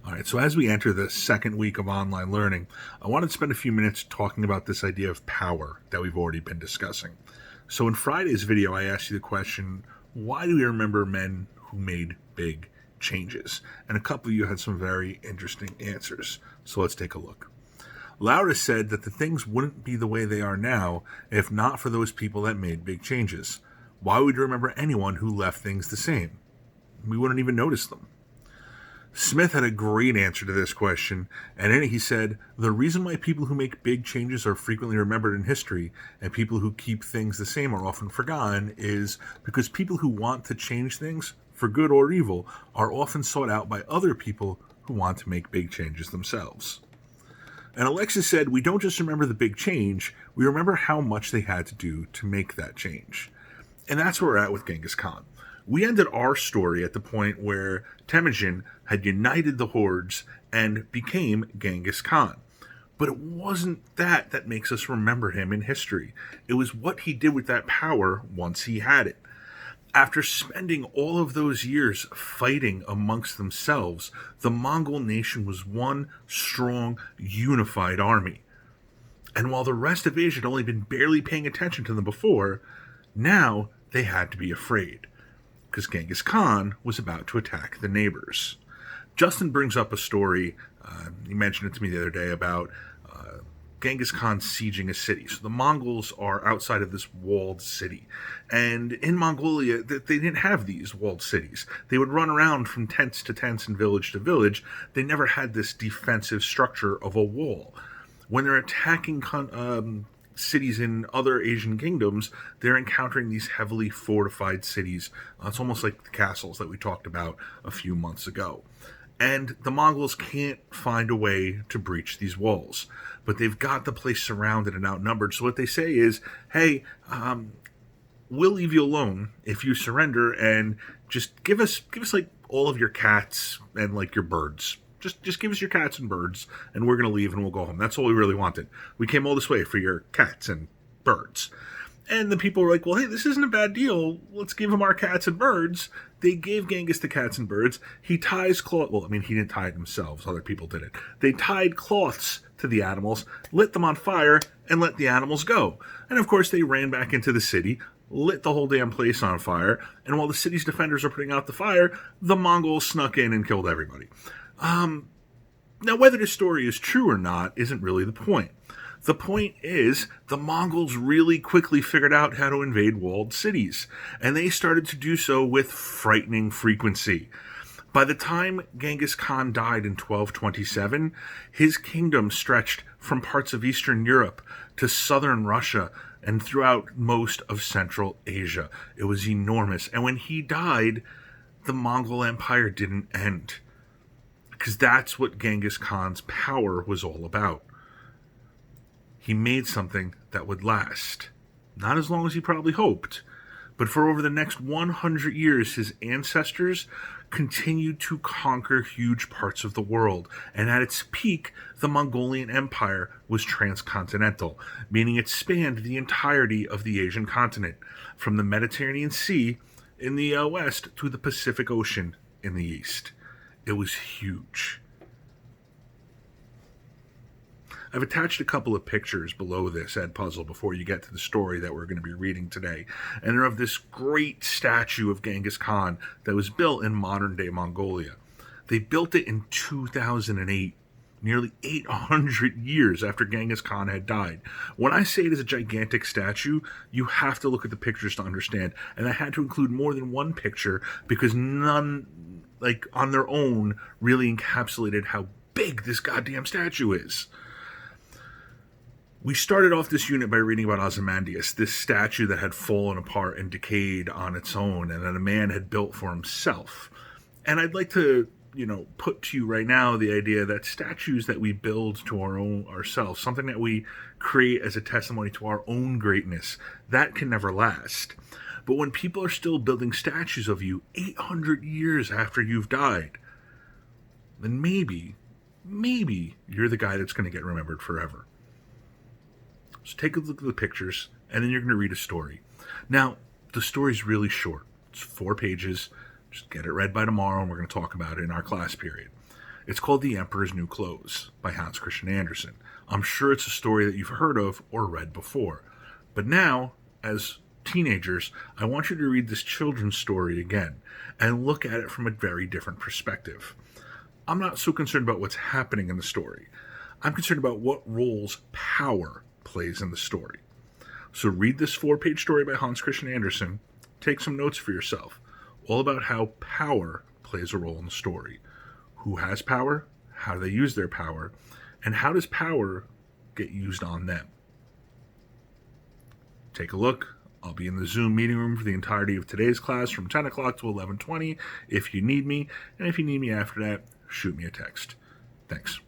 All right, so as we enter the second week of online learning, I wanted to spend a few minutes talking about this idea of power that we've already been discussing. So in Friday's video, I asked you the question, why do we remember men who made big changes? And a couple of you had some very interesting answers. So let's take a look. Laura said that the things wouldn't be the way they are now if not for those people that made big changes. Why would you remember anyone who left things the same? We wouldn't even notice them. Smith had a great answer to this question, and in it he said, the reason why people who make big changes are frequently remembered in history and people who keep things the same are often forgotten is because people who want to change things, for good or evil, are often sought out by other people who want to make big changes themselves. And Alexis said, we don't just remember the big change, we remember how much they had to do to make that change. And that's where we're at with Genghis Khan. We ended our story at the point where Temujin had united the hordes and became Genghis Khan. But it wasn't that makes us remember him in history. It was what he did with that power once he had it. After spending all of those years fighting amongst themselves, the Mongol nation was one strong, unified army. And while the rest of Asia had only been barely paying attention to them before, now they had to be afraid, because Genghis Khan was about to attack the neighbors. Justin brings up a story, he mentioned it to me the other day, about Genghis Khan sieging a city. So the Mongols are outside of this walled city. And in Mongolia, they didn't have these walled cities. They would run around from tents to tents and village to village. They never had this defensive structure of a wall. When they're attacking cities in other Asian kingdoms, they're encountering these heavily fortified cities. It's almost like the castles that we talked about a few months ago. And the Mongols can't find a way to breach these walls, but they've got the place surrounded and outnumbered. So what they say is, hey, we'll leave you alone if you surrender and just give us like all of your cats and like your birds. Just give us your cats and birds, and we're going to leave and we'll go home. That's all we really wanted. We came all this way for your cats and birds. And the people were like, well, hey, this isn't a bad deal. Let's give him our cats and birds. They gave Genghis the cats and birds. He ties cloth. Well, I mean, he didn't tie it themselves. Other people did it. They tied cloths to the animals, lit them on fire, and let the animals go. And of course, they ran back into the city, lit the whole damn place on fire. And while the city's defenders are putting out the fire, the Mongols snuck in and killed everybody. Now, whether this story is true or not isn't really the point. The point is, the Mongols really quickly figured out how to invade walled cities, and they started to do so with frightening frequency. By the time Genghis Khan died in 1227, his kingdom stretched from parts of Eastern Europe to southern Russia and throughout most of Central Asia. It was enormous, and when he died, the Mongol Empire didn't end, because that's what Genghis Khan's power was all about. He made something that would last. Not as long as he probably hoped, but for over the next 100 years, his ancestors continued to conquer huge parts of the world. And at its peak, the Mongolian Empire was transcontinental, meaning it spanned the entirety of the Asian continent, from the Mediterranean Sea in the west to the Pacific Ocean in the east. It was huge. I've attached a couple of pictures below this Edpuzzle before you get to the story that we're going to be reading today. And they're of this great statue of Genghis Khan that was built in modern-day Mongolia. They built it in 2008, nearly 800 years after Genghis Khan had died. When I say it is a gigantic statue, you have to look at the pictures to understand. And I had to include more than one picture because none, like on their own, really encapsulated how big this goddamn statue is. We started off this unit by reading about Ozymandias, this statue that had fallen apart and decayed on its own and that a man had built for himself. And I'd like to, put to you right now the idea that statues that we build to our own ourselves, something that we create as a testimony to our own greatness, that can never last. But when people are still building statues of you 800 years after you've died, then maybe you're the guy that's going to get remembered forever. So take a look at the pictures, and then you're going to read a story. Now, the story's really short. It's 4 pages. Just get it read by tomorrow, and we're going to talk about it in our class period. It's called The Emperor's New Clothes by Hans Christian Andersen. I'm sure it's a story that you've heard of or read before. But now, as teenagers, I want you to read this children's story again and look at it from a very different perspective. I'm not so concerned about what's happening in the story. I'm concerned about what roles power plays in the story. So read this 4-page story by Hans Christian Andersen, take some notes for yourself, all about how power plays a role in the story. Who has power? How do they use their power? And how does power get used on them? Take a look. I'll be in the Zoom meeting room for the entirety of today's class from 10 o'clock to 11:20 if you need me. And if you need me after that, shoot me a text. Thanks.